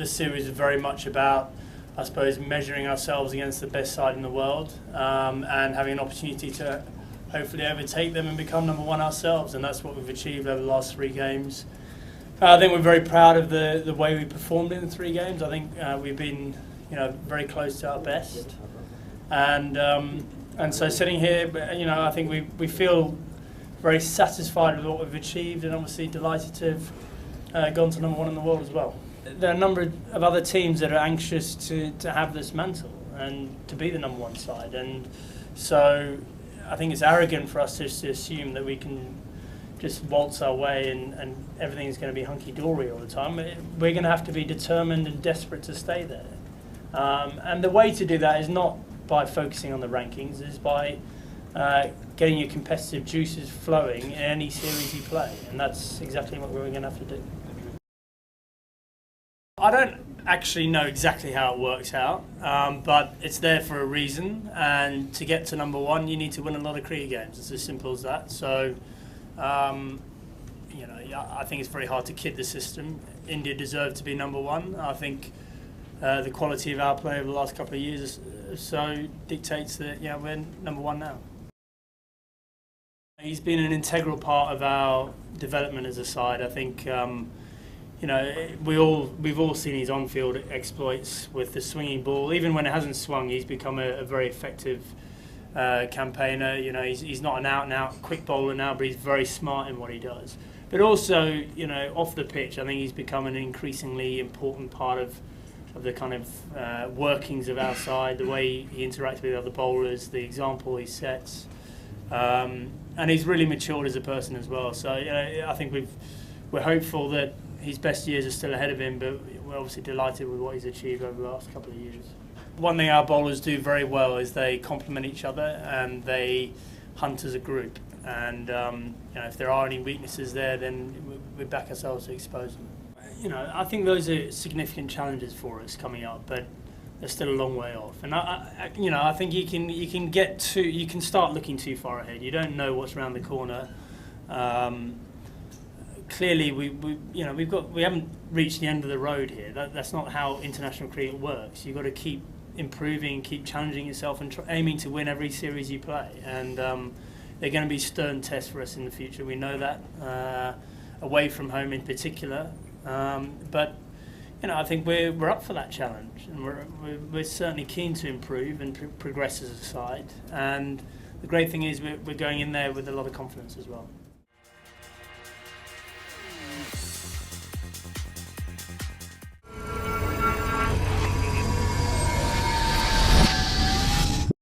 the series is very much about, I suppose, measuring ourselves against the best side in the world, and having an opportunity to hopefully overtake them and become number one ourselves, and that's what we've achieved over the last 3 games. I think we're very proud of the way we performed in the 3 games. I think we've been, very close to our best, and so sitting here, I think we feel very satisfied with what we've achieved, and obviously delighted to have gone to number 1 in the world as well. There are a number of other teams that are anxious to have this mantle and to be the number 1 side, and so I think it's arrogant for us just to assume that we can just waltz our way and everything's going to be hunky-dory all the time. We're going to have to be determined and desperate to stay there. And the way to do that is not by focusing on the rankings, it's by getting your competitive juices flowing in any series you play, and that's exactly what we're going to have to do. I don't actually know exactly how it works out, but it's there for a reason, and to get to number 1 you need to win a lot of cricket games. It's as simple as that. So I think it's very hard to kid the system. India deserved to be number 1. I think the quality of our play over the last couple of years so dictates that we're number 1 now. He's been an integral part of our development as a side. I think we've all seen his on-field exploits with the swinging ball. Even when it hasn't swung, he's become a very effective campaigner. He's not an out-and-out quick bowler now, but he's very smart in what he does. But also, off the pitch, I think he's become an increasingly important part of the kind of workings of our side, the way he interacts with other bowlers, the example he sets, and he's really matured as a person as well. So I think we're hopeful that his best years are still ahead of him, but we're obviously delighted with what he's achieved over the last couple of years. One thing our bowlers do very well is they complement each other and they hunt as a group. And if there are any weaknesses there, then we back ourselves to expose them. I think those are significant challenges for us coming up, but they're still a long way off. And I think you can start looking too far ahead. You don't know what's around the corner. Clearly, we haven't reached the end of the road here. That's not how international cricket works. You've got to keep improving, keep challenging yourself, and aiming to win every series you play. And they're going to be stern tests for us in the future. We know that, away from home in particular. But I think we're up for that challenge, and we're certainly keen to improve and progress as a side. And the great thing is we're going in there with a lot of confidence as well.